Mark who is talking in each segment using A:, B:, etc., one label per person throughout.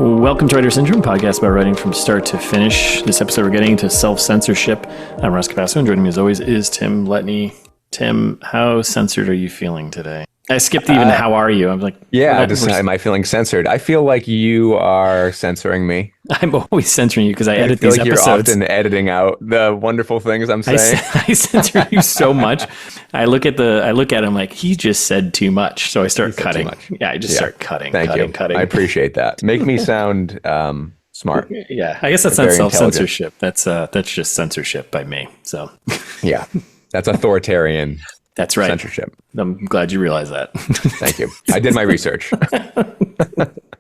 A: Welcome to Writer Syndrome, podcast about writing from start to finish. This episode, we're getting into self-censorship. I'm Russ Capasso, and joining me as always is Tim Letney. Tim, how censored are you feeling today? I skipped even how are you? I'm like,
B: am I feeling censored? I feel like you are censoring me.
A: I'm always censoring you because I edit these
B: like
A: episodes.
B: You're often editing out the wonderful things I'm saying.
A: I censor you so much. I look at it, I'm like, he just said too much. So I start cutting. Yeah, I just start cutting.
B: Thank you. I appreciate that. Make me sound smart.
A: Yeah, I guess that's not self-censorship. That's just censorship by me. So
B: yeah, that's authoritarian.
A: That's right.
B: Censorship.
A: I'm glad you realize that.
B: Thank you. I did my research.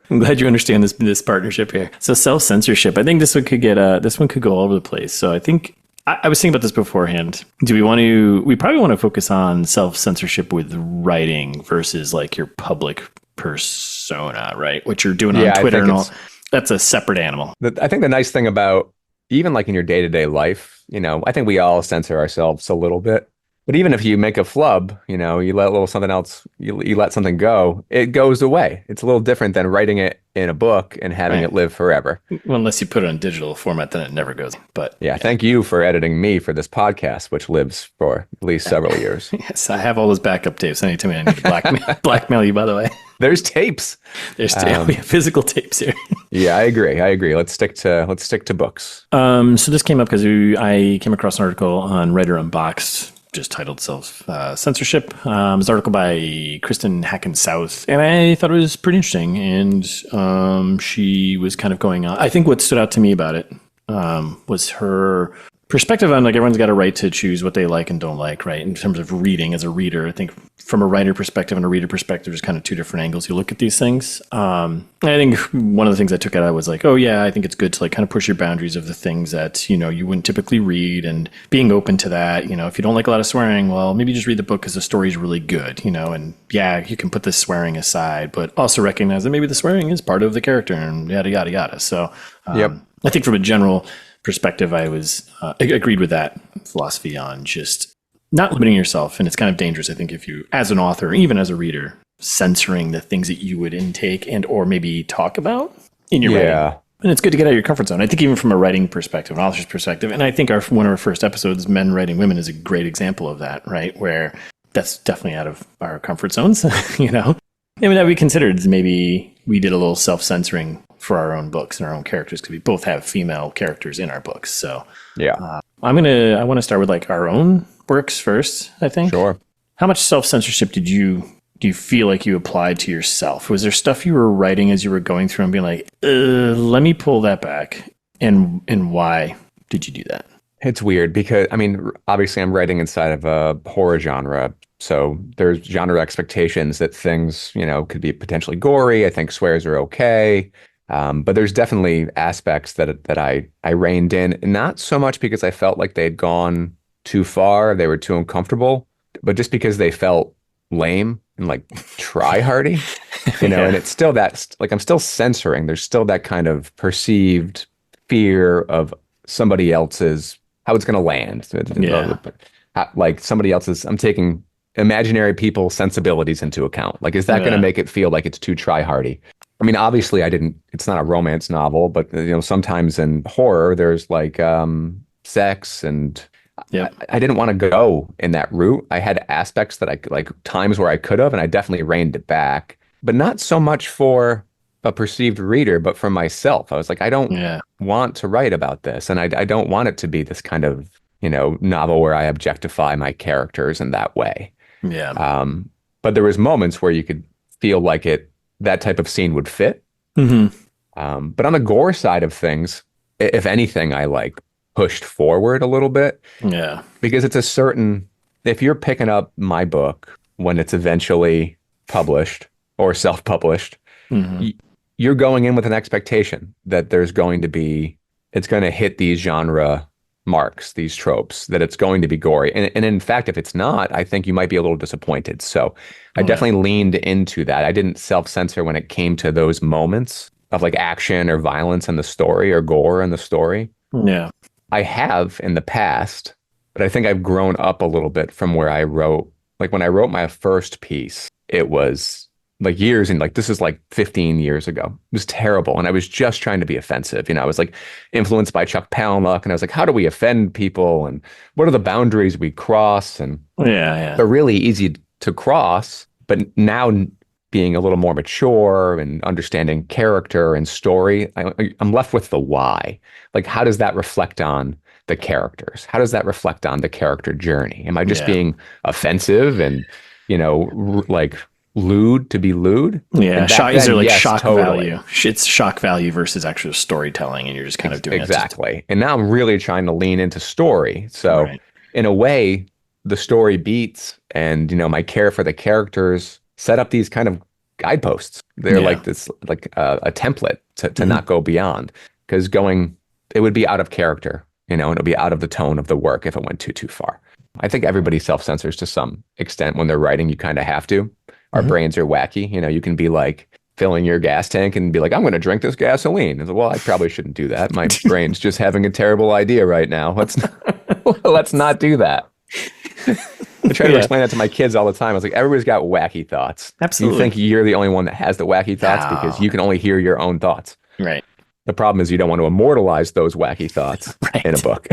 A: I'm glad you understand this partnership here. So self-censorship, I think this one could go all over the place. So I think I was thinking about this beforehand. We probably want to focus on self-censorship with writing versus like your public persona, right? What you're doing on Twitter and all. That's a separate animal.
B: I think the nice thing about even like in your day-to-day life, I think we all censor ourselves a little bit. But even if you make a flub, you let a little something else, you let something go, it goes away. It's a little different than writing it in a book and having it live forever.
A: Well, unless you put it in digital format, then it never goes. But
B: yeah, thank you for editing me for this podcast, which lives for at least several years.
A: Yes, I have all those backup tapes. Anytime I need to blackmail you, by the way.
B: There's tapes.
A: There's tapes. We have physical tapes here.
B: Yeah, I agree. Let's stick to books.
A: So this came up because I came across an article on Writer Unboxed, just titled Self-Censorship. It's an article by Kristen Hacken-South, and I thought it was pretty interesting. And she was kind of going on. I think what stood out to me about it was her perspective on like everyone's got a right to choose what they like and don't like, right? In terms of reading as a reader, I think from a writer perspective and a reader perspective, there's kind of two different angles you look at these things. I think one of the things I took out of it was like, oh yeah, I think it's good to like kind of push your boundaries of the things that, you wouldn't typically read and being open to that. If you don't like a lot of swearing, well, maybe just read the book because the story is really good, and yeah, you can put the swearing aside, but also recognize that maybe the swearing is part of the character and yada, yada, yada. So I think from a general perspective, I was agreed with that philosophy on just not limiting yourself. And it's kind of dangerous, I think, if you, as an author, even as a reader, censoring the things that you would intake and or maybe talk about in your writing. And it's good to get out of your comfort zone. I think even from a writing perspective, an author's perspective, and I think one of our first episodes, Men Writing Women, is a great example of that, right? Where that's definitely out of our comfort zones, And that we considered maybe we did a little self-censoring for our own books and our own characters because we both have female characters in our books. So I want to start with like our own works first, I think.
B: Sure.
A: How much self-censorship do you feel like you applied to yourself? Was there stuff you were writing as you were going through and being like, let me pull that back? And why did you do that?
B: It's weird because, obviously I'm writing inside of a horror genre. So there's genre expectations that things, could be potentially gory. I think swears are okay. But there's definitely aspects that I reined in, not so much because I felt like they had gone too far, they were too uncomfortable, but just because they felt lame and like try-hardy, and it's still that, like I'm still censoring. There's still that kind of perceived fear of somebody else's, how it's going to land. Like somebody else's, I'm taking imaginary people's sensibilities into account. Like, is that going to make it feel like it's too try-hardy? Obviously it's not a romance novel, but sometimes in horror, there's like sex and I didn't want to go in that route. I had aspects that I like times where I could have, and I definitely reined it back, but not so much for a perceived reader, but for myself. I was like, I don't want to write about this. And I don't want it to be this kind of, novel where I objectify my characters in that way.
A: Yeah.
B: But there was moments where you could feel like that type of scene would fit.
A: Mm-hmm.
B: But on the gore side of things, if anything, I like pushed forward a little bit.
A: Yeah.
B: Because it's if you're picking up my book when it's eventually published or self-published, you're going in with an expectation that it's going to hit these genre marks, these tropes, that it's going to be gory. And in fact, if it's not, I think you might be a little disappointed. So I definitely leaned into that. I didn't self-censor when it came to those moments of like action or violence in the story or gore in the story.
A: Yeah.
B: I have in the past, but I think I've grown up a little bit from where I wrote. Like when I wrote my first piece, it was like years, and like this is like 15 years ago. It was terrible. And I was just trying to be offensive. I was like influenced by Chuck Palahniuk, and I was like, how do we offend people? And what are the boundaries we cross? And
A: Yeah.
B: they're really easy to cross. But now being a little more mature and understanding character and story, I'm left with the why. Like, how does that reflect on the characters? How does that reflect on the character journey? Am I just being offensive and, like lewd to be lewd?
A: Yeah. Is there like shock
B: totally.
A: value? It's shock value versus actual storytelling, and you're just kind of doing
B: exactly. And now I'm really trying to lean into story. So in a way, the story beats, and my care for the characters set up these kind of guideposts. They're like this, like a template to not go beyond, because it would be out of character, and it would be out of the tone of the work if it went too far. I think everybody self-censors to some extent when they're writing. You kind of have to. Our brains are wacky. You can be like filling your gas tank and be like, I'm going to drink this gasoline. And well, I probably shouldn't do that. My brain's just having a terrible idea right now. Let's not do that. I try to explain that to my kids all the time. I was like, everybody's got wacky thoughts.
A: Absolutely.
B: You think you're the only one that has the wacky thoughts because you can only hear your own thoughts.
A: Right.
B: The problem is you don't want to immortalize those wacky thoughts in a book.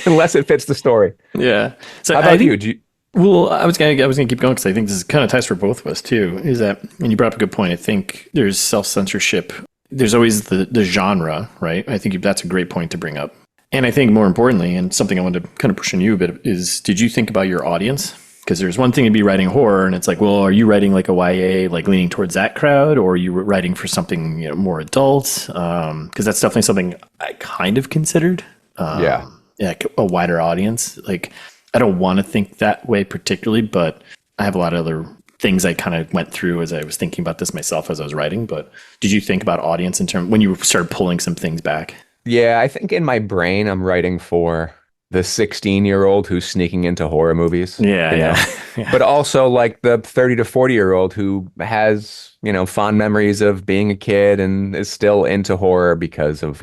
B: Unless it fits the story.
A: Yeah. So
B: how about you?
A: Well, I was gonna keep going because I think this is kind of ties for both of us too. Is that, and you brought up a good point. I think there's self-censorship. There's always the genre, right? I think that's a great point to bring up. And I think more importantly, and something I wanted to kind of push on you a bit, is did you think about your audience? Because there's one thing to be writing horror, and it's like, well, are you writing like a YA, like leaning towards that crowd, or are you writing for something more adult? Because that's definitely something I kind of considered. Like a wider audience. Like, I don't want to think that way particularly, but I have a lot of other things I kind of went through as I was thinking about this myself as I was writing. But did you think about audience in terms when you started pulling some things back?
B: Yeah, I think in my brain, I'm writing for the 16-year-old who's sneaking into horror movies.
A: Yeah.
B: But also like the 30 to 40-year-old who has, fond memories of being a kid and is still into horror because of,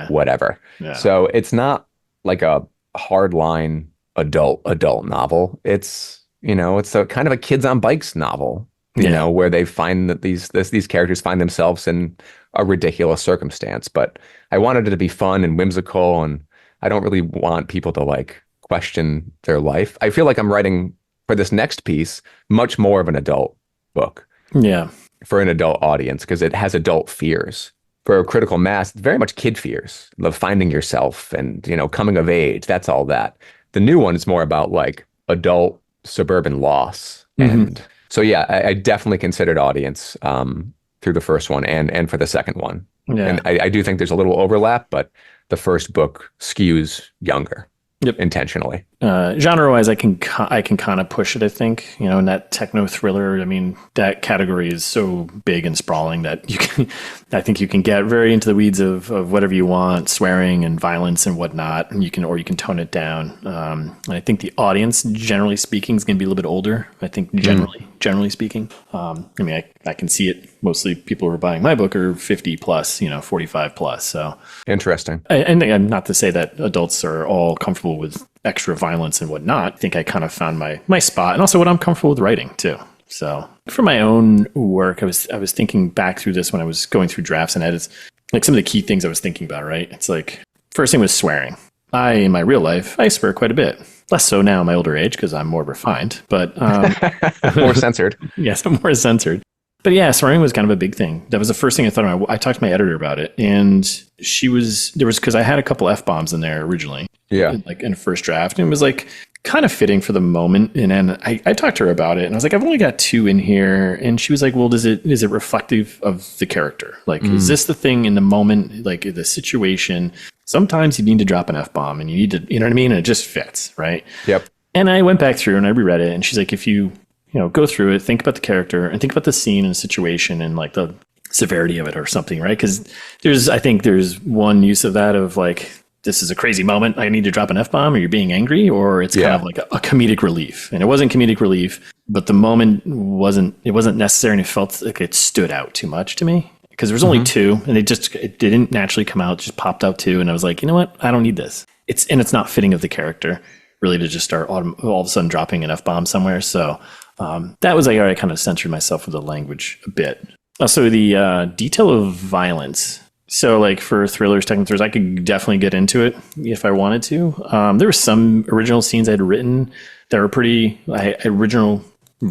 B: whatever. Yeah. So it's not like a hardline adult novel. It's, it's a kind of a kids on bikes novel, where they find that these characters find themselves in a ridiculous circumstance. But I wanted it to be fun and whimsical, and I don't really want people to like question their life. I feel like I'm writing for this next piece much more of an adult book. Yeah. For an adult audience, because it has adult fears. For Critical Mass, very much kid fears of finding yourself and, coming of age. That's all that. The new one is more about like adult suburban loss. And so, yeah, I definitely considered audience through the first one and for the second one. Yeah. And I do think there's a little overlap, but the first book skews younger. Yep. Intentionally.
A: Genre-wise, I can kind of push it, I think. In that techno thriller, I mean, that category is so big and sprawling that I think you can get very into the weeds of whatever you want, swearing and violence and whatnot, and you can tone it down. And I think the audience, generally speaking, is going to be a little bit older. I think generally speaking. I mean, I can see it. Mostly people who are buying my book are 50 plus, 45 plus. So
B: interesting.
A: And I'm not to say that adults are all comfortable with extra violence and whatnot. I think I kind of found my spot, and also what I'm comfortable with writing too. So for my own work, I was thinking back through this when I was going through drafts and edits, like some of the key things I was thinking about, right? It's like, first thing was swearing. In my real life, I swear quite a bit. Less so now in my older age because I'm more refined, but
B: more censored.
A: Yes, I'm more censored. But yeah, swearing was kind of a big thing. That was the first thing I thought about. I talked to my editor about it, and because I had a couple F-bombs in there originally. Yeah. Like in the first draft, and it was like kind of fitting for the moment. And then I talked to her about it, and I was like, I've only got 2 in here. And she was like, well, is it reflective of the character? Like, is this the thing in the moment, like the situation? Sometimes you need to drop an F-bomb and you need to, you know what I mean? And it just fits, right? Yep. And I went back through and I reread it, and she's like, if you go through it, think about the character and think about the scene and the situation and like the severity of it or something, right? Because I think there's one use of that of like, this is a crazy moment, I need to drop an F-bomb, or you're being angry, or it's kind of like a comedic relief. And it wasn't comedic relief, but the moment wasn't necessary, and it felt like it stood out too much to me. Because there was only 2, and it didn't naturally come out, just popped out 2, and I was like, you know what? I don't need this. It's not fitting of the character, really, to just start all of a sudden dropping an F-bomb somewhere. So that was like, all right, I kind of censored myself with the language a bit. Also, the detail of violence. So, like for thrillers, technical thrillers, I could definitely get into it if I wanted to. There were some original scenes I'd written that were pretty, original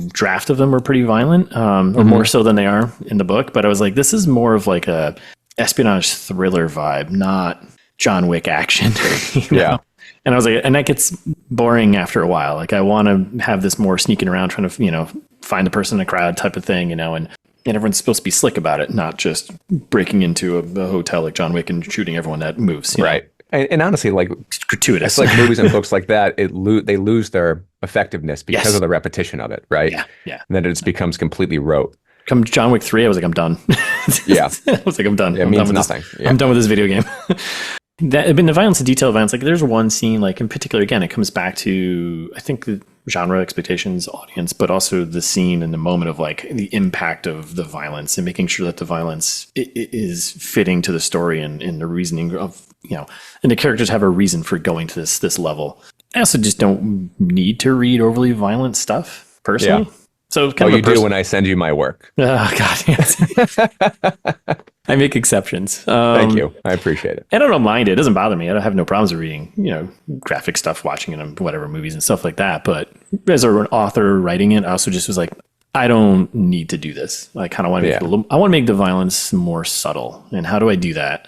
A: draft of them were pretty violent, or more so than they are in the book. But I was like, this is more of like a espionage thriller vibe, not John Wick action. You know?
B: Yeah.
A: And I was like, and that gets boring after a while. Like I want to have this more sneaking around, trying to, find the person in the crowd type of thing, and everyone's supposed to be slick about it, not just breaking into a hotel like John Wick and shooting everyone that moves.
B: Right. And honestly, like
A: It's gratuitous.
B: it's like movies and books like that, they lose their effectiveness because of the repetition of it, right?
A: Yeah.
B: And then it just becomes completely rote.
A: Come John Wick 3, I was like, I'm done.
B: Yeah.
A: I was like, I'm done.
B: It
A: I'm
B: means
A: done with
B: nothing.
A: This.
B: Yeah.
A: I'm done with this video game. That, the violence, the detail of violence, like there's one scene, like in particular, again, it comes back to, I think, the genre expectations audience, but also the scene and the moment of like the impact of the violence and making sure that the violence is fitting to the story and the reasoning of, and the characters have a reason for going to this level. I also just don't need to read overly violent stuff personally.
B: Yeah.
A: So kind of
B: you do when I send you my work.
A: Oh God, yes. I make exceptions.
B: Thank you. I appreciate it.
A: I don't mind it. It doesn't bother me. I don't have no problems with reading, graphic stuff, watching it on whatever movies and stuff like that. But as an author writing it, I also just was like, I don't need to do this. I kind of want to I want to make the violence more subtle. And how do I do that?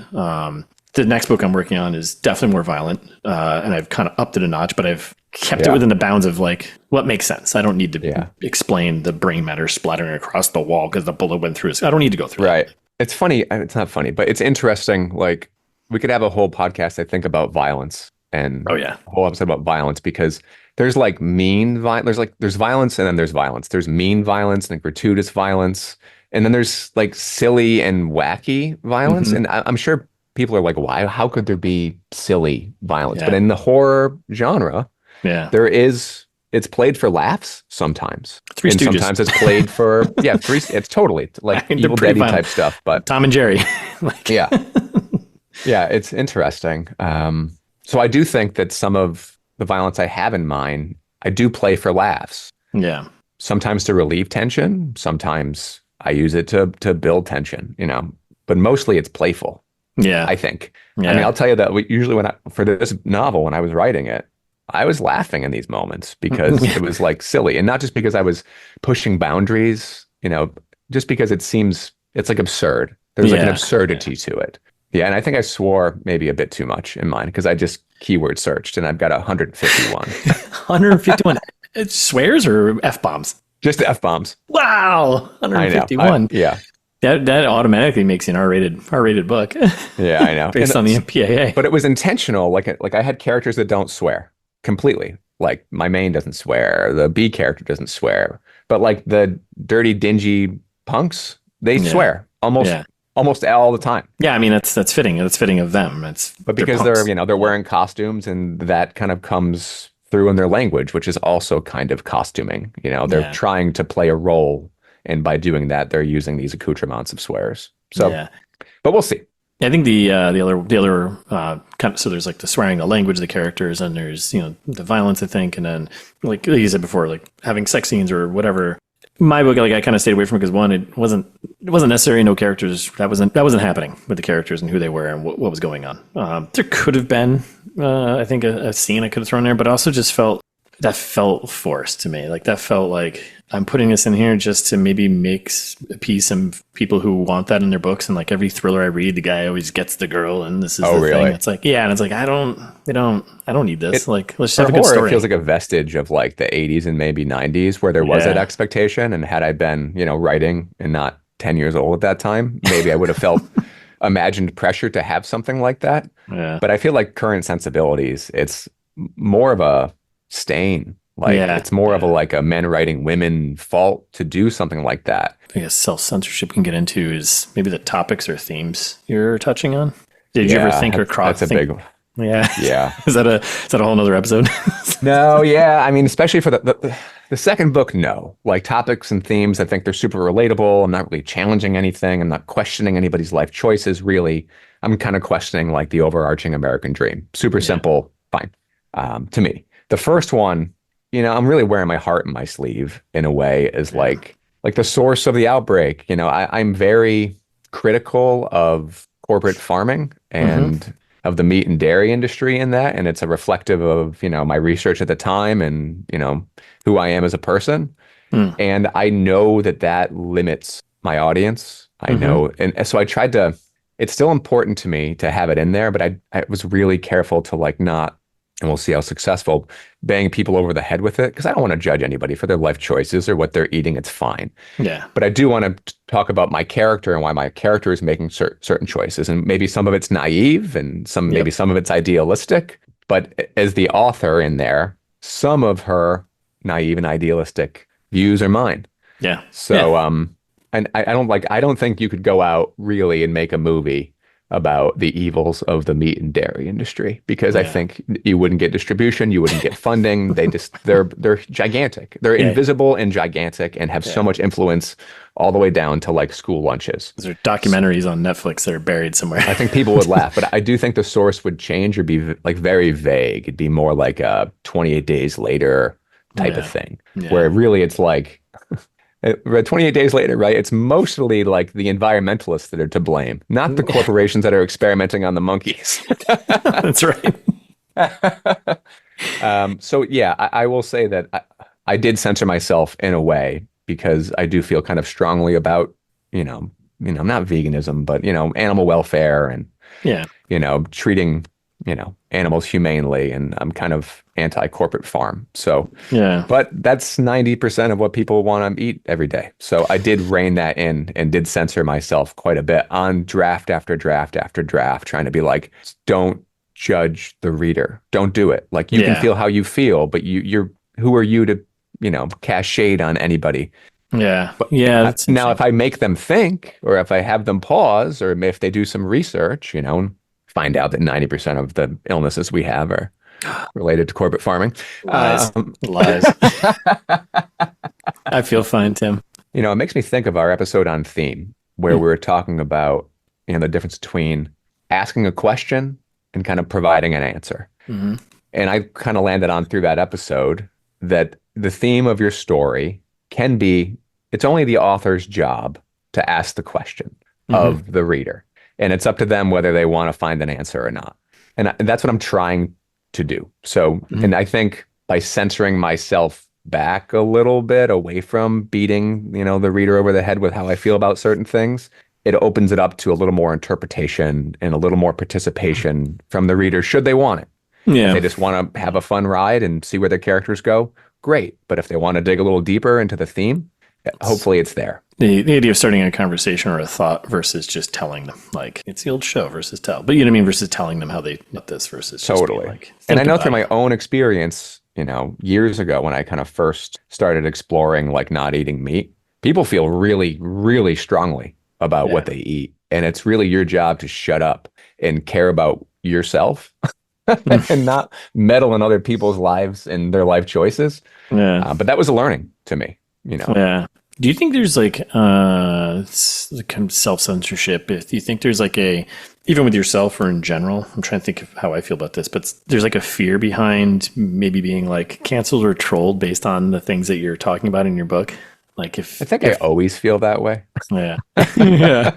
A: The next book I'm working on is definitely more violent, and I've kind of upped it a notch, but I've kept it within the bounds of like what makes sense. I don't need to explain the brain matter splattering across the wall because the bullet went through his. I don't need to go through
B: Right.
A: that.
B: It's funny. It's not funny, but it's interesting. Like we could have a whole podcast, I think, about violence and a whole episode about violence, because there's like mean violence. There's violence and then there's violence. There's mean violence and gratuitous violence. And then there's like silly and wacky violence. Mm-hmm. And I'm sure people are like, why? How could there be silly violence? Yeah. But in the horror genre, it's played for laughs sometimes.
A: Three Stooges.
B: Sometimes it's played for, it's totally like Evil Dead type stuff. But
A: Tom and Jerry.
B: Yeah, it's interesting. So I do think that some of the violence I have in mind, I do play for laughs.
A: Yeah.
B: Sometimes to relieve tension. Sometimes I use it to build tension, but mostly it's playful.
A: Yeah.
B: I think.
A: Yeah.
B: I mean, I'll tell you that usually for this novel, when I was writing it, I was laughing in these moments because it was like silly, and not just because I was pushing boundaries, just because it's like absurd. There's like an absurdity to it. Yeah. And I think I swore maybe a bit too much in mine because I just keyword searched and I've got 151.
A: 151. It swears or F-bombs?
B: Just F-bombs.
A: Wow. 151.
B: Yeah.
A: That automatically makes an R-rated book.
B: Yeah, I know.
A: Based on the MPAA.
B: But it was intentional. Like I had characters that don't swear completely. Like my main doesn't swear. The B character doesn't swear. But like the dirty, dingy punks, they swear almost all the time.
A: Yeah, I mean that's fitting. That's fitting of them.
B: But because they're wearing costumes, and that kind of comes through in their language, which is also kind of costuming. They're trying to play a role. And by doing that, they're using these accoutrements of swears. So, but we'll see.
A: I think the other kind of, so there's like the swearing, the language of the characters, and there's the violence, I think, and then like you said before, like having sex scenes or whatever. My book, like I kind of stayed away from it because one, it wasn't necessary. No characters. That wasn't happening with the characters and who they were and what was going on. There could have been, I think, a scene I could have thrown there, but I also just felt forced to me. Like that felt like I'm putting this in here just to maybe make appease some people who want that in their books. And like every thriller I read, the guy always gets the girl, and this is the thing. It's like, and it's like I don't need this. Like let's just have a good story.
B: It feels like a vestige of like the 80s and maybe 90s where there was that expectation. And had I been, writing and not 10 years old at that time, maybe I would have felt imagined pressure to have something like that. Yeah. But I feel like current sensibilities, it's more of a stain. Like it's more of a men writing women fault to do something like that.
A: I guess self-censorship can get into is maybe the topics or themes you're touching on. Did you ever think or cross?
B: That's a big one.
A: Yeah. Is that a whole nother episode?
B: No, yeah. I mean, especially for the second book, no. Like topics and themes, I think they're super relatable. I'm not really challenging anything. I'm not questioning anybody's life choices, really. I'm kind of questioning like the overarching American dream. Super simple, fine, to me. The first one, I'm really wearing my heart in my sleeve in a way as like the source of the outbreak. I'm very critical of corporate farming
A: Mm-hmm.
B: and of the meat and dairy industry in that. And it's a reflective of, my research at the time and, who I am as a person.
A: Mm.
B: And I know that that limits my audience. I
A: Mm-hmm.
B: know. And so I tried to, it's still important to me to have it in there, but I was really careful to like not, and we'll see how successful, bang people over the head with it. Because I don't want to judge anybody for their life choices or what they're eating. It's fine.
A: Yeah.
B: But I do want to talk about my character and why my character is making certain choices. And maybe some of it's naive and maybe
A: Yep.
B: some of it's idealistic. But as the author in there, some of her naive and idealistic views are mine.
A: Yeah.
B: So,
A: Yeah.
B: and I don't think you could go out really and make a movie about the evils of the meat and dairy industry because I
A: Yeah.
B: think you wouldn't get distribution, you wouldn't get funding. They're gigantic. They're
A: Yeah.
B: invisible and gigantic and have so
A: Yeah.
B: much influence all the way down to like school lunches.
A: Those are documentaries on Netflix that are buried somewhere.
B: I think people would laugh, but I do think the source would change or be like very vague. It'd be more like a 28 days later type of
A: Yeah.
B: thing,
A: Yeah.
B: where really it's like 28 days later, right? It's mostly like the environmentalists that are to blame, not the corporations that are experimenting on the monkeys.
A: That's right.
B: So yeah, I will say that I did censor myself in a way because I do feel kind of strongly about, not veganism, but animal welfare and
A: Yeah.
B: treating, animals humanely, and I'm kind of anti-corporate farm. So,
A: Yeah.
B: but that's 90% of what people want to eat every day. So I did rein that in and did censor myself quite a bit on draft after draft after draft, trying to be like, don't judge the reader. Don't do it. Like you can
A: Yeah.
B: feel how you feel, but you're who are you to, cast shade on anybody?
A: Yeah. Yeah. That's
B: Now, if I make them think, or if I have them pause, or if they do some research, find out that 90% of the illnesses we have are related to corporate farming.
A: lies. Lies. I feel fine, Tim.
B: It makes me think of our episode on theme, where we were talking about, the difference between asking a question and kind of providing an answer.
A: Mm-hmm.
B: And I kind of landed on through that episode that the theme of your story can be, it's only the author's job to ask the question of the reader. And it's up to them whether they want to find an answer or not. And that's what I'm trying to do. So, and I think by censoring myself back a little bit away from beating, the reader over the head with how I feel about certain things, it opens it up to a little more interpretation and a little more participation from the reader, should they want it.
A: Yeah.
B: If they just want to have a fun ride and see where their characters go, great. But if they want to dig a little deeper into the theme, hopefully it's there.
A: The idea of starting a conversation or a thought versus just telling them, like it's the old show versus tell, but you know what I mean, versus telling them how they want this versus just
B: Totally.
A: being like,
B: And I
A: think
B: know
A: about
B: through
A: it.
B: my own experience, years ago when I kind of first started exploring like not eating meat, people feel really, really strongly about what they eat. And it's really your job to shut up and care about yourself and not meddle in other people's lives and their life choices.
A: Yeah.
B: But that was a learning to me,
A: Yeah. Do you think there's like kind of self-censorship? If you think there's like even with yourself or in general, I'm trying to think of how I feel about this, but there's like a fear behind maybe being like canceled or trolled based on the things that you're talking about in your book. Like
B: I think I always feel that way.
A: Yeah. Yeah.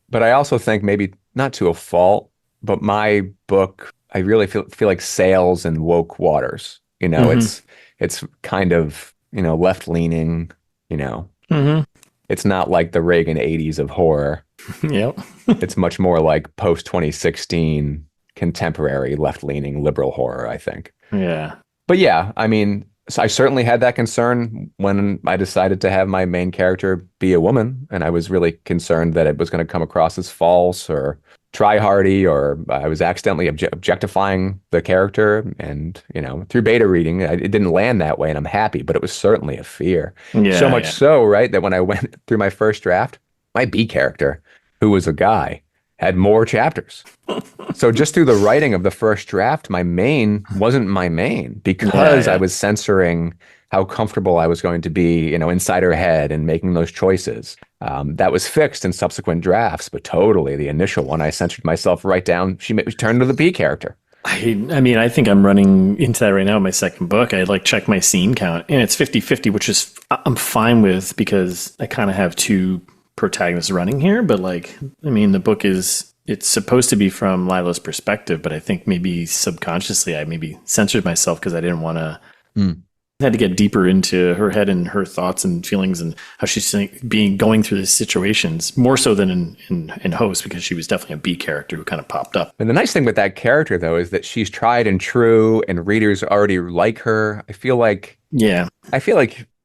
B: But I also think maybe not to a fault, but my book, I really feel like sails in woke waters. It's kind of, left leaning, it's not like the Reagan 80s of horror.
A: Yep.
B: It's much more like post 2016 contemporary left leaning liberal horror, I think.
A: Yeah.
B: But yeah, I mean, so I certainly had that concern when I decided to have my main character be a woman. And I was really concerned that it was going to come across as false or try-hardy, or I was accidentally objectifying the character. And, through beta reading, it didn't land that way, and I'm happy, but it was certainly a fear.
A: Yeah.
B: So much so, right, that when I went through my first draft, my B character, who was a guy, had more chapters. So just through the writing of the first draft, my main wasn't my main because I was censoring how comfortable I was going to be, inside her head and making those choices. That was fixed in subsequent drafts, but totally the initial one, I censored myself right down. She turned to the B character.
A: I mean, I think I'm running into that right now in my second book. I like check my scene count and it's 50-50, which is I'm fine with because I kind of have two protagonists running here. But like, I mean, the book it's supposed to be from Lila's perspective, but I think maybe subconsciously I maybe censored myself because I didn't want to. I had to get deeper into her head and her thoughts and feelings and how she's going through these situations more so than in Host, because she was definitely a B character who kind of popped up.
B: And the nice thing with that character, though, is that she's tried and true, and readers already like her. I feel like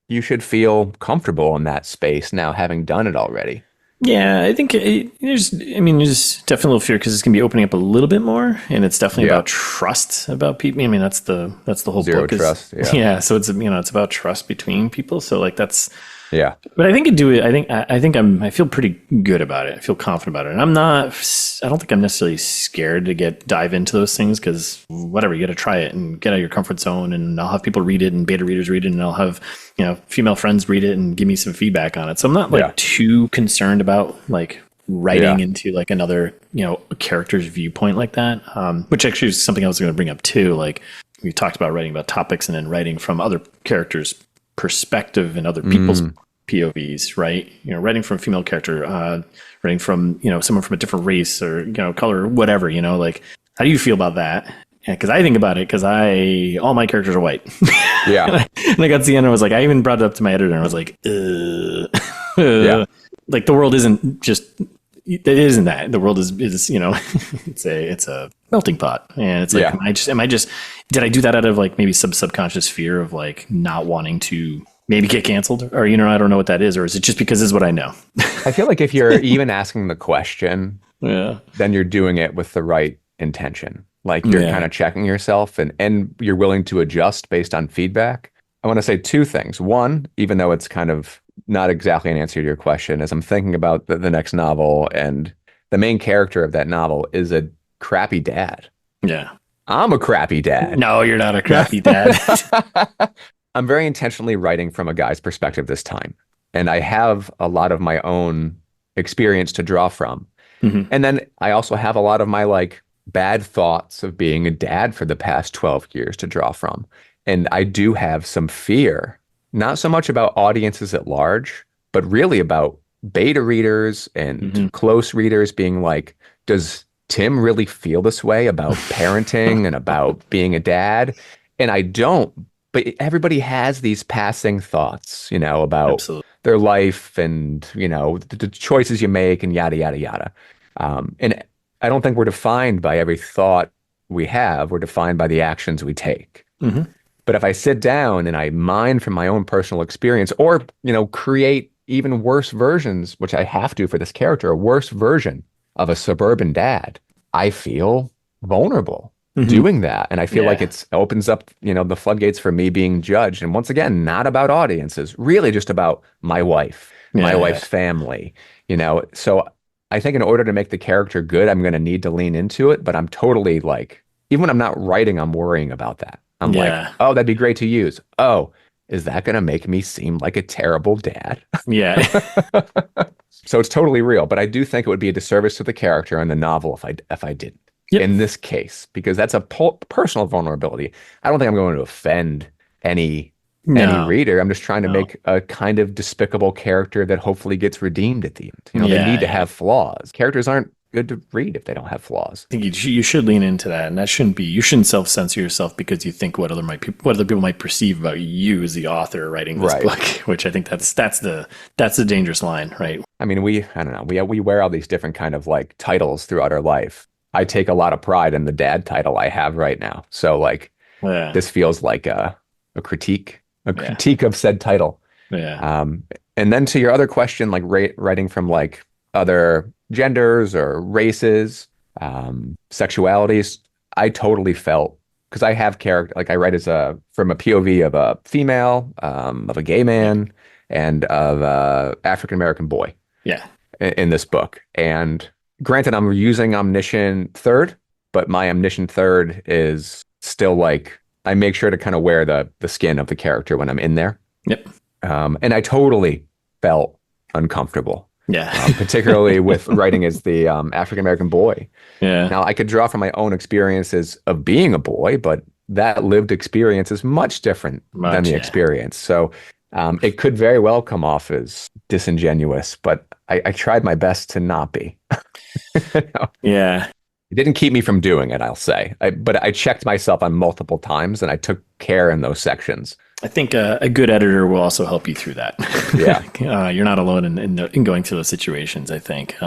B: you should feel comfortable in that space now, having done it already.
A: Yeah, I think there's definitely a little fear because it's going to be opening up a little bit more, and it's definitely about trust about people. I mean, that's the whole
B: Zero
A: book.
B: Trust.
A: Yeah, so it's it's about trust between people. So like that's.
B: Yeah.
A: But I think I feel pretty good about it. I feel confident about it. And I don't think I'm necessarily scared to dive into those things because whatever, you got to try it and get out of your comfort zone. And I'll have people read it and beta readers read it. And I'll have, female friends read it and give me some feedback on it. So I'm not like too concerned about like writing into like another, character's viewpoint like that. Which actually is something I was going to bring up too. Like we talked about writing about topics and then writing from other characters' perspective and other people's POVs, right? Writing from a female character, writing from, someone from a different race or, color or whatever, like, how do you feel about that? Because I think about it because all my characters are white.
B: Yeah.
A: And I got to the end and I was like, I even brought it up to my editor and I was like, like the world isn't just, it isn't that. The world is it's a melting pot. And it's like, did I do that out of like maybe subconscious fear of like not wanting to maybe get canceled or, I don't know what that is. Or is it just because this is what I know?
B: I feel like if you're even asking the question, then you're doing it with the right intention. Like you're kind of checking yourself and you're willing to adjust based on feedback. I want to say two things. One, even though it's kind of not exactly an answer to your question, as I'm thinking about the next novel and the main character of that novel is a crappy dad.
A: Yeah.
B: I'm a crappy dad.
A: No, you're not a crappy dad.
B: I'm very intentionally writing from a guy's perspective this time. And I have a lot of my own experience to draw from. Mm-hmm. And then I also have a lot of my like bad thoughts of being a dad for the past 12 years to draw from. And I do have some fear, not so much about audiences at large, but really about beta readers and close readers being like, does Tim really feel this way about parenting and about being a dad? And I don't. But everybody has these passing thoughts, about their life and, the choices you make and yada, yada, yada. And I don't think we're defined by every thought we have. We're defined by the actions we take. Mm-hmm. But if I sit down and I mine from my own personal experience or, create even worse versions, which I have to for this character, a worse version of a suburban dad, I feel vulnerable. Doing that. And I feel like it opens up, the floodgates for me being judged. And once again, not about audiences, really just about my wife, my wife's family, So I think in order to make the character good, I'm going to need to lean into it. But I'm totally like, even when I'm not writing, I'm worrying about that. I'm like, oh, that'd be great to use. Oh, is that going to make me seem like a terrible dad?
A: Yeah.
B: So it's totally real. But I do think it would be a disservice to the character and the novel if I didn't. Yep. In this case, because that's a personal vulnerability. I don't think I'm going to offend any reader. I'm just trying to make a kind of despicable character that hopefully gets redeemed at the end. They need to have flaws. Characters aren't good to read if they don't have flaws.
A: I think you should lean into that, and you shouldn't self-censor yourself because you think what other people might perceive about you as the author writing this book. Which I think that's the dangerous line, right? I mean,
B: we wear all these different kind of like titles throughout our life. I take a lot of pride in the dad title I have right now. So like, this feels like a critique of said title.
A: Yeah.
B: And then to your other question, like writing from like other genders or races, sexualities, I totally felt, because I have character, like I write from a POV of a female, of a gay man, and of a African-American boy.
A: Yeah.
B: In this book. And granted, I'm using omniscient third, but my omniscient third is still like, I make sure to kind of wear the skin of the character when I'm in there.
A: Yep.
B: And I totally felt uncomfortable.
A: Yeah.
B: Particularly with writing as the African-American boy.
A: Yeah.
B: Now, I could draw from my own experiences of being a boy, but that lived experience is much different than the
A: Yeah.
B: experience. So it could very well come off as disingenuous, but I tried my best to not be.
A: Yeah.
B: It didn't keep me from doing it, I'll say. But I checked myself on multiple times, and I took care in those sections.
A: I think a good editor will also help you through that.
B: Yeah.
A: You're not alone in going through those situations, I think.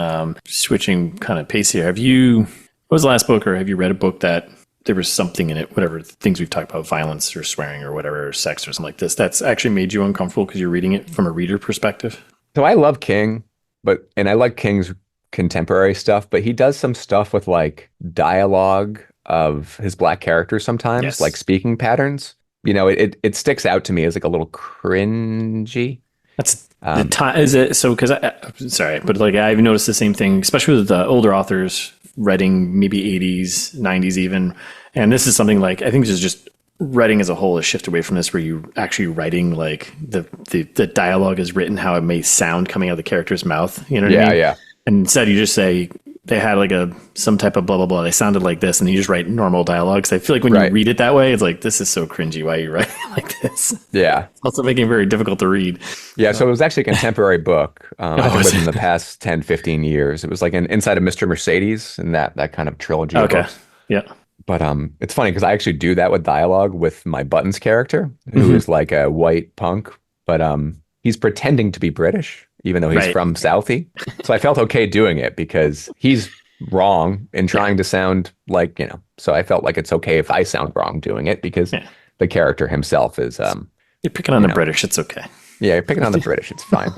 A: Switching kind of pace here. What was the last book, or have you read a book that there was something in it, whatever things we've talked about, violence or swearing or whatever, or sex or something like this, that's actually made you uncomfortable because you're reading it from a reader perspective?
B: So I love King, and I like King's contemporary stuff, but he does some stuff with like dialogue of his black characters sometimes,
A: Yes.
B: like speaking patterns. It sticks out to me as like a little cringy.
A: That's the time. Is it so? Because sorry, but like I've noticed the same thing, especially with the older authors writing maybe 80s, 90s even. And this is something like I think this is just writing as a whole has shifted away from this, where you actually writing like the dialogue is written how it may sound coming out of the character's mouth. You know what I mean?
B: Yeah.
A: And instead, you just say they had like some type of blah blah blah. They sounded like this, and then you just write normal dialogue. So I feel like when you read it that way, it's like this is so cringy. Why are you writing like this?
B: Yeah,
A: it's also making it very difficult to read.
B: Yeah, so it was actually a contemporary book. I think within the past 10, 15 years, it was like inside of Mr. Mercedes and that kind of trilogy.
A: Okay,
B: of books.
A: Yeah.
B: But it's funny because I actually do that with dialogue with my Buttons character, who is like a white punk, but he's pretending to be British, even though he's from Southie. So I felt okay doing it because he's wrong in trying to sound like, so I felt like it's okay if I sound wrong doing it because the character himself is...
A: you're picking on the British, it's okay.
B: Yeah, you're picking on the British, it's fine.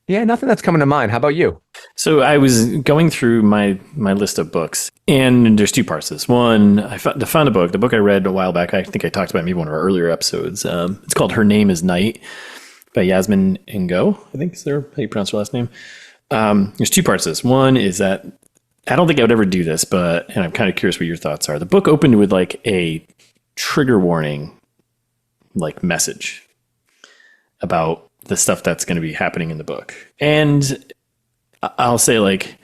B: Yeah, nothing that's coming to mind. How about you?
A: So I was going through my list of books, and there's two parts to this. One, I found a book. The book I read a while back, I think I talked about maybe one of our earlier episodes. It's called Her Name is Night by Yasmin Ngo, I think is how you pronounce her last name. There's two parts to this. One is that I don't think I would ever do this, and I'm kind of curious what your thoughts are. The book opened with like a trigger warning, like message about the stuff that's going to be happening in the book. And I'll say like,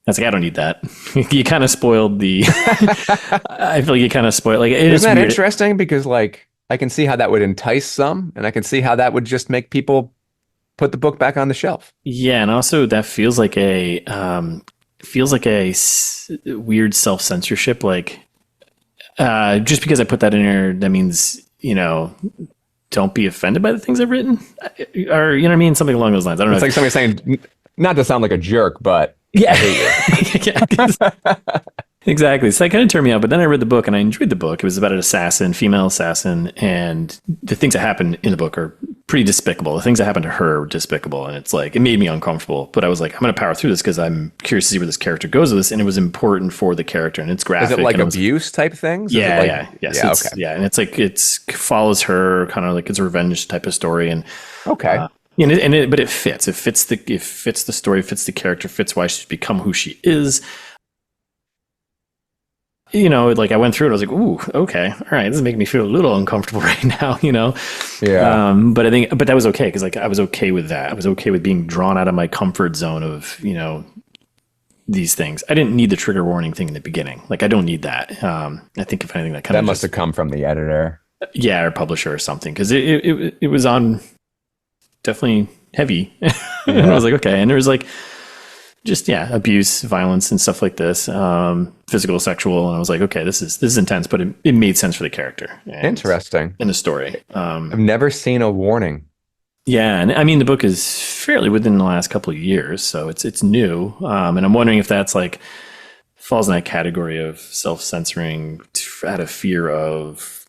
A: that's like, I don't need that. You kind of spoiled I feel like you kind of spoiled, like,
B: isn't that interesting? Because like, I can see how that would entice some, and I can see how that would just make people put the book back on the shelf.
A: Yeah. And also that feels like a weird self-censorship. Like, just because I put that in there, that means, don't be offended by the things I've written, or you know what I mean, something along those lines. I don't know.
B: It's like somebody saying, not to sound like a jerk, but
A: yeah,
B: I hate you.
A: Exactly. So that kind of turned me out. But then I read the book and I enjoyed the book. It was about an female assassin, and the things that happen in the book are pretty despicable. The things that happened to her were despicable, and it's like it made me uncomfortable. But I was like, I'm going to power through this because I'm curious to see where this character goes with this, and it was important for the character, and it's graphic.
B: Is it like abuse type things?
A: Yeah,
B: okay.
A: And it's like follows her kind of like it's a revenge type of story, and
B: okay.
A: But it fits. It fits the story, fits the character, fits why she's become who she is. Like I went through it, I was like, ooh, okay, all right, this is making me feel a little uncomfortable right now,
B: Yeah.
A: But that was okay because like I was okay with that. I was okay with being drawn out of my comfort zone of these things. I didn't need the trigger warning thing in the beginning. Like I don't need that. I think if anything, that
B: must have come from the editor.
A: Yeah, or publisher or something, because it was on definitely heavy. And I was like, okay, and there was like just abuse, violence, and stuff like this, physical, sexual, and I was like, okay, this is intense, but it made sense for the character.
B: Interesting.
A: In the story.
B: I've never seen a warning.
A: Yeah, and I mean the book is fairly within the last couple of years, so it's new, and I'm wondering if that's like falls in that category of self-censoring out of fear of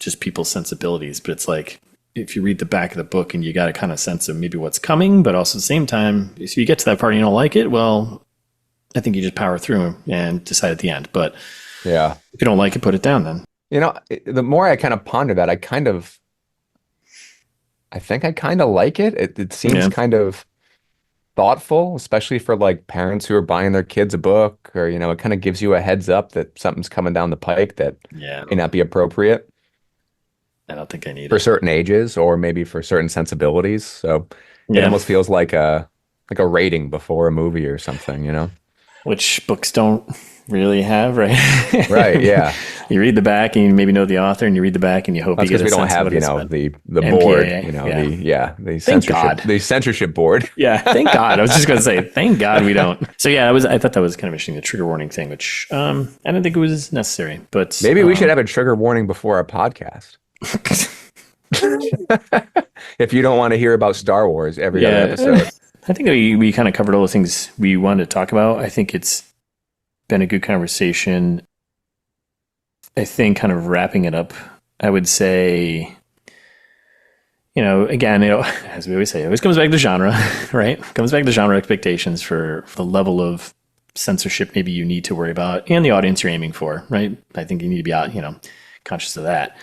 A: just people's sensibilities, but it's like, if you read the back of the book and you got a kind of sense of maybe what's coming, but also at the same time, if you get to that part and you don't like it, well, I think you just power through and decide at the end. But
B: yeah,
A: if you don't like it, put it down then.
B: The more I kind of ponder that, I think I kind of like it. It seems kind of thoughtful, especially for like parents who are buying their kids a book, or, it kind of gives you a heads up that something's coming down the pike that may not be appropriate.
A: I don't think I need
B: for
A: it.
B: certain ages or maybe for certain sensibilities. So It
A: Yeah.
B: almost feels like a rating before a movie or something, you know?
A: Which books don't really have, right?
B: Right, yeah.
A: You read the back and you maybe know the author, and you read the back and you hope
B: That's
A: you get
B: because
A: a
B: we don't
A: sense of
B: have,
A: what
B: you
A: it's
B: know,
A: about.
B: the board,
A: MPAA,
B: you know,
A: yeah. Thank God.
B: the censorship board.
A: Yeah, thank God. I was just going to say, thank God we don't. So yeah, I thought that was kind of interesting, the trigger warning thing, which I didn't think it was necessary. But
B: Maybe we should have a trigger warning before our podcast. If you don't want to hear about Star Wars every other
A: yeah,
B: episode.
A: I think we kind of covered all the things we wanted to talk about. I think it's been a good conversation. I think kind of wrapping it up, I would say, again, as we always say, it always comes back to genre, right? It comes back to genre expectations for the level of censorship maybe you need to worry about and the audience you're aiming for, right? I think you need to be out, conscious of that.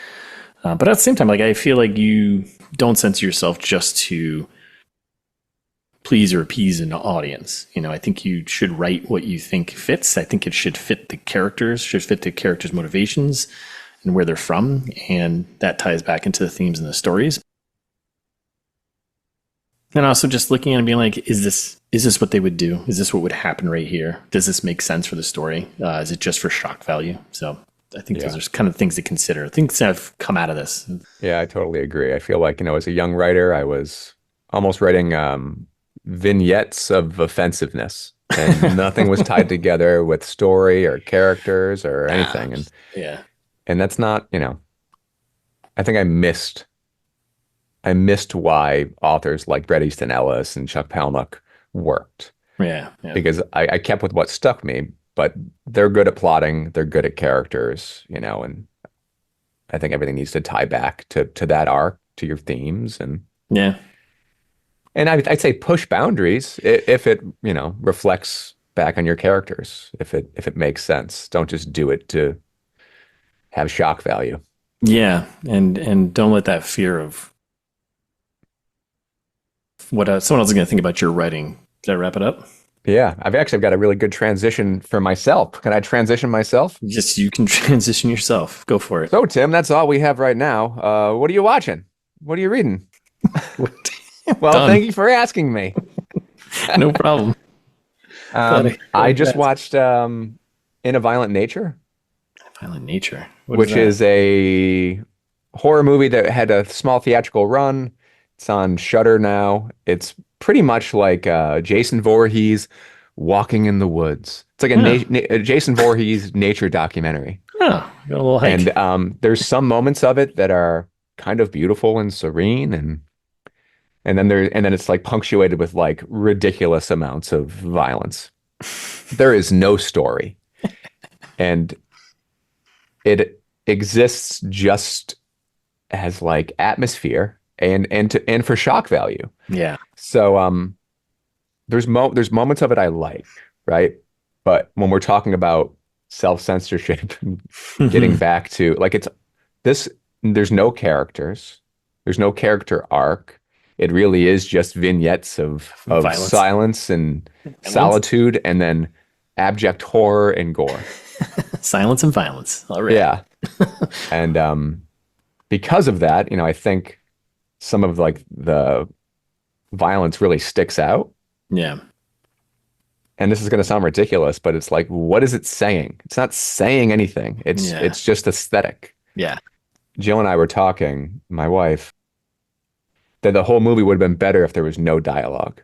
A: But at the same time, like I feel like you don't censor yourself just to please or appease an audience. I think you should write what you think fits. I think it should fit the characters, should fit the characters' motivations and where they're from, and that ties back into the themes and the stories. And also just looking at it and being like, is this what they would do? Is this what would happen right here? Does this make sense for the story? Is it just for shock value? So I think those are kind of things to consider. Things that have come out of this.
B: Yeah, I totally agree. I feel like, as a young writer, I was almost writing vignettes of offensiveness, and nothing was tied together with story or characters or anything. And
A: Yeah.
B: and that's not, I think I missed why authors like Bret Easton Ellis and Chuck Palahniuk worked.
A: Yeah.
B: Because I kept with what stuck me, but they're good at plotting, they're good at characters, and I think everything needs to tie back to that arc, to your themes, and
A: Yeah.
B: I'd say push boundaries if it, reflects back on your characters, if it makes sense. Don't just do it to have shock value.
A: Yeah. And don't let that fear of what someone else is going to think about your writing. Did I wrap it up?
B: Yeah, I've got a really good transition for myself. Can I transition myself?
A: Just you can transition yourself. Go for it.
B: So, Tim, that's all we have right now. What are you watching? What are you reading? Well,
A: Done.
B: thank you for asking me.
A: No problem.
B: I just watched In a Violent Nature,
A: Violent Nature,
B: which is a horror movie that had a small theatrical run. It's on Shudder now. It's pretty much like Jason Voorhees walking in the woods. It's like a Jason Voorhees nature documentary.
A: Oh, got a little hike.
B: And there's some moments of it that are kind of beautiful and serene, and then it's like punctuated with like ridiculous amounts of violence. There is no story, and it exists just as like atmosphere and for shock value.
A: Yeah.
B: So there's moments of it I like, right? But when we're talking about self-censorship, getting back to like there's no characters, there's no character arc. It really is just vignettes of
A: Violence.
B: silence and solitude, and then abject horror and gore.
A: Silence and violence. All right.
B: Yeah. And because of that, I think some of like the violence really sticks out.
A: Yeah.
B: And this is going to sound ridiculous, but it's like, what is it saying? It's not saying anything. It's just aesthetic.
A: Yeah.
B: Jill and I were talking, my wife, that the whole movie would have been better if there was no dialogue.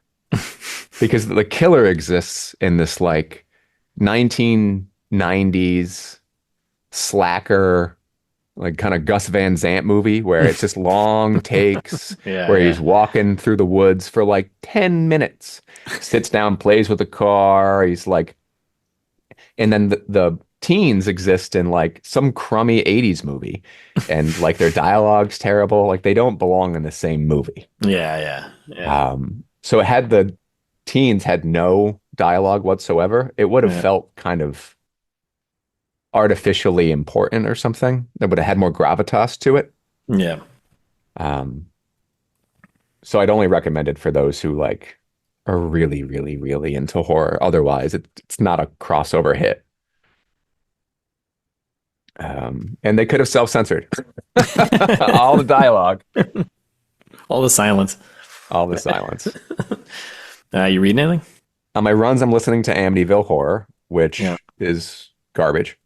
B: Because the killer exists in this like 1990s slacker, like kind of Gus Van Sant movie where it's just long takes where he's walking through the woods for like 10 minutes, sits down, plays with the car. He's like, and then the teens exist in like some crummy 80s movie, and like their dialogue's terrible. Like they don't belong in the same movie.
A: Yeah.
B: So the teens had no dialogue whatsoever. It would have felt kind of artificially important or something. That would have had more gravitas to it.
A: Yeah.
B: So I'd only recommend it for those who like are really, really, really into horror. Otherwise, it's not a crossover hit. And they could have self-censored all the dialogue,
A: All the silence.
B: All the silence.
A: You reading anything?
B: On my runs, I'm listening to Amityville Horror,
A: Yeah,
B: which is garbage.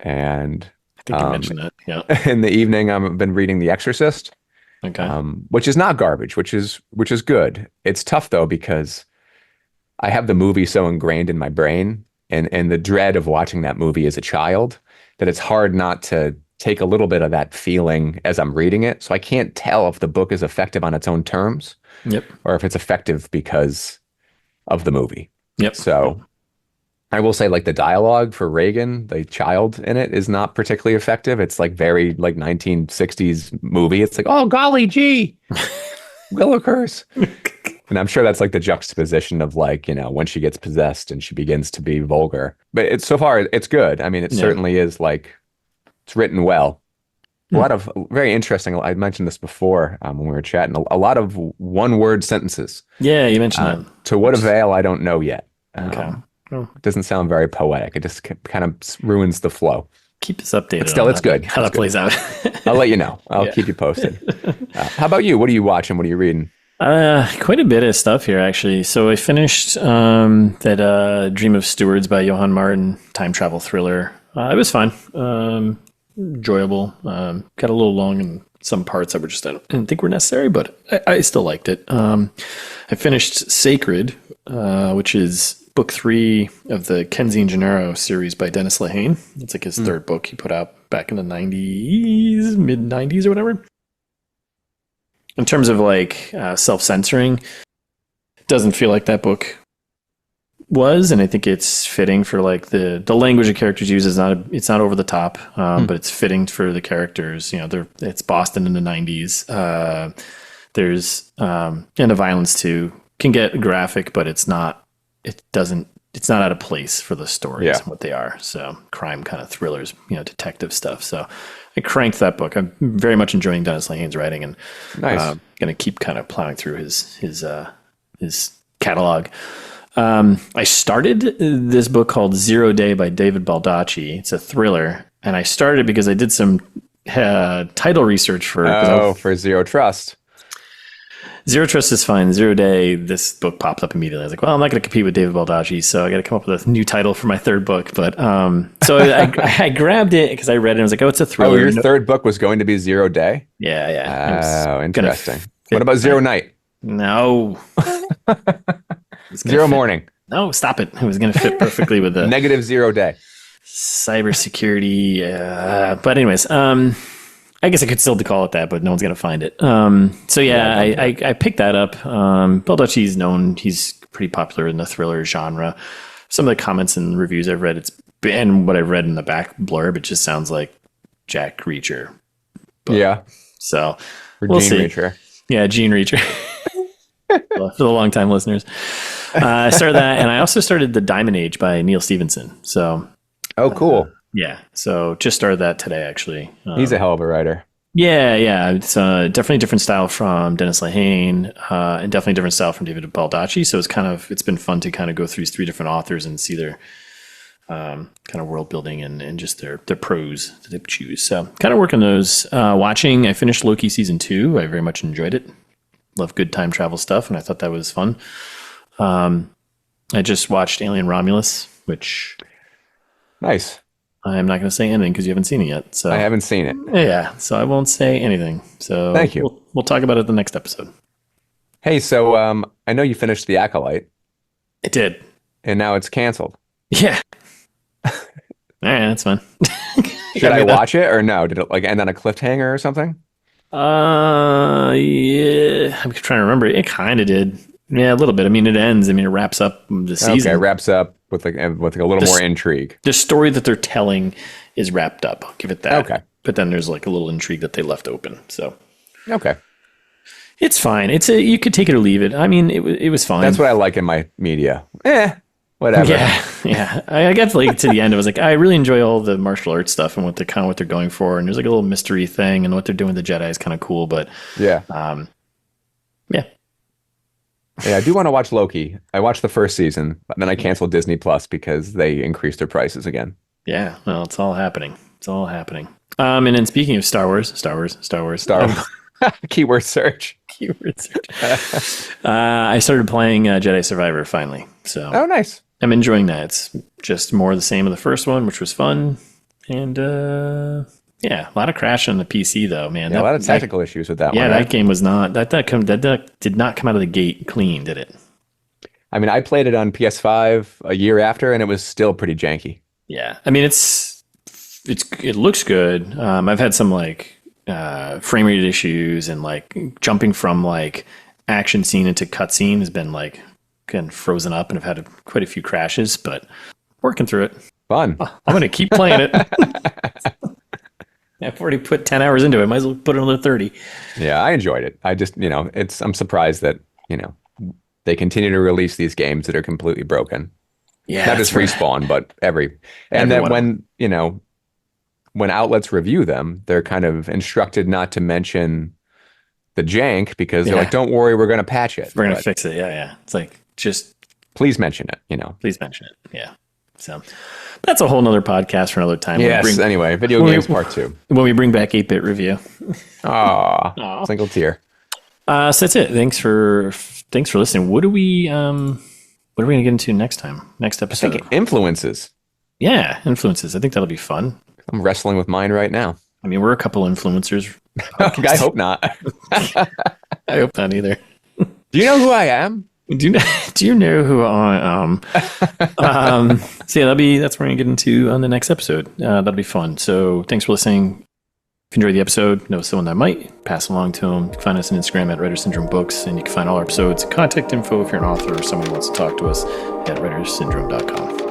B: And
A: I think you mentioned that. Yeah.
B: in the evening, I've been reading The Exorcist,
A: Okay.
B: which is not garbage, which is good. It's tough though because I have the movie so ingrained in my brain and the dread of watching that movie as a child that it's hard not to take a little bit of that feeling as I'm reading it. So I can't tell if the book is effective on its own terms
A: Yep.
B: or if it's effective because of the movie.
A: Yep.
B: So I will say like the dialogue for Reagan, the child in it, is not particularly effective. It's like very like 1960s movie. It's like, oh golly gee, Willikers. And I'm sure that's like the juxtaposition of like, you know, when she gets possessed and she begins to be vulgar. But it's so far it's good. I mean, it certainly is like it's written well. A lot of very interesting. I mentioned this before when we were chatting. A lot of one-word sentences.
A: Yeah, you mentioned that.
B: To what avail, I don't know yet.
A: Okay.
B: It doesn't sound very poetic. It just kind of ruins the flow.
A: Keep us updated.
B: But still,
A: on
B: it's good.
A: How that plays out.
B: I'll let you know. I'll keep you posted. How about you? What are you watching? What are you reading?
A: Quite a bit of stuff here, actually. So I finished that Dream of Stewards by Johann Martin, time travel thriller. It was fun. Enjoyable. Got a little long in some parts that were just I didn't think were necessary, but I still liked it. I finished Sacred, which is book 3 of the Kenzie and Gennaro series by Dennis Lehane. It's like his third book he put out back in the 90s, mid 90s or whatever. In terms of like self-censoring, it doesn't feel like that book was, and I think it's fitting for like the language the characters use is it's not over the top, but it's fitting for the characters. You know, it's Boston in the 90s. There's and the violence too can get graphic, but it's not out of place for the stories and what they are. So crime kind of thrillers, you know, detective stuff. So I cranked that book. I'm very much enjoying Dennis Lehane's writing, and going to keep kind of plowing through his catalog. I started this book called Zero Day by David Baldacci. It's a thriller, and I started because I did some title research for
B: Zero Trust.
A: Zero Trust is fine. Zero Day, this book popped up immediately. I was like, well, I'm not going to compete with David Baldacci, so I got to come up with a new title for my third book. But so I grabbed it because I read it and I was like, oh, it's a thriller.
B: Oh, your third book was going to be Zero Day?
A: Yeah.
B: Oh, interesting. What about Zero Night?
A: No.
B: Zero Morning?
A: No, stop it. It was going to fit perfectly with the
B: Negative Zero Day.
A: Cybersecurity. But anyways, I guess I could still call it that, but no one's going to find it. So I picked that up. Baldacci's known. He's pretty popular in the thriller genre. Some of the comments and reviews I've read, and what I've read in the back blurb, it just sounds like Jack Reacher. But, so we'll see.
B: Reacher.
A: Yeah, Gene Reacher. For the long-time listeners. I started that, and I also started The Diamond Age by Neil Stephenson. So,
B: oh, cool.
A: So just started that today, actually.
B: He's a hell of a writer.
A: Yeah. It's definitely a different style from Dennis Lehane, and definitely a different style from David Baldacci. So it's been fun to kind of go through these 3 different authors and see their kind of world building and just their prose that they choose. So kind of working those. Watching, I finished Loki season 2. I very much enjoyed it. Love good time travel stuff, and I thought that was fun. I just watched Alien Romulus, which
B: nice.
A: I'm not going to say anything because you haven't seen it yet. So
B: I haven't seen it.
A: Yeah, so I won't say anything. So
B: thank you.
A: We'll talk about it the next episode.
B: Hey, so I know you finished The Acolyte.
A: It did,
B: and now it's canceled.
A: Yeah. All right, that's fine.
B: Should I watch it or no? Did it like end on a cliffhanger or something?
A: Yeah. I'm trying to remember. It kind of did. Yeah, a little bit. I mean, it ends. I mean, it wraps up the season.
B: Okay, wraps up with like a little more intrigue.
A: The story that they're telling is wrapped up. I'll give it that.
B: Okay.
A: But then there's like a little intrigue that they left open. So.
B: Okay.
A: It's fine. You could take it or leave it. I mean, it was fine.
B: That's what I like in my media. Whatever.
A: Yeah. I got like to the end. I was like, I really enjoy all the martial arts stuff and what they're going for. And there's like a little mystery thing, and what they're doing with the Jedi is kind of cool. But
B: yeah. Yeah, I do want to watch Loki. I watched the first season, but then I canceled Disney Plus because they increased their prices again.
A: Yeah, well, it's all happening. And then speaking of Star Wars.
B: Keyword search.
A: Keyword search. I started playing Jedi Survivor finally. So
B: Oh, nice.
A: I'm enjoying that. It's just more of the same of the first one, which was fun. And yeah, a lot of crashing on the PC though, man.
B: Yeah, a lot of technical issues with that
A: yeah,
B: one.
A: that
B: Right?
A: game was not that did not come out of the gate clean, did it?
B: I mean, I played it on PS5 a year after, and it was still pretty janky.
A: Yeah, I mean it looks good. I've had some like frame rate issues and like jumping from like action scene into cutscene has been like getting frozen up, and I've had quite a few crashes, but working through it.
B: Fun.
A: I'm gonna keep playing it. I've already put 10 hours into it. Might as well put another 30.
B: Yeah, I enjoyed it. I just, I'm surprised that, they continue to release these games that are completely broken.
A: Yeah,
B: Not just Respawn, but and then when outlets review them, they're kind of instructed not to mention the jank because they're like, don't worry, we're going to patch it.
A: We're going to fix it. Yeah. It's like, just
B: please mention it,
A: Please mention it. Yeah. So that's a whole nother podcast for another time.
B: Yes. Anyway, video games part 2.
A: When we bring back 8-bit review.
B: Single tier.
A: So that's it. Thanks for listening. What are we going to get into next time? Next episode?
B: I think influences.
A: Yeah, influences. I think that'll be fun.
B: I'm wrestling with mine right now.
A: I mean, we're a couple influencers.
B: I hope not.
A: I hope not either.
B: Do you know who I am?
A: Do you know who I am? So yeah, that's what we're gonna get into on the next episode. That'll be fun. So thanks for listening. If you enjoyed the episode, know someone that might, pass along to them. You can find us on Instagram at Writer Syndrome Books, and you can find all our episodes, contact info if you're an author or someone who wants to talk to us at writersyndrome.com.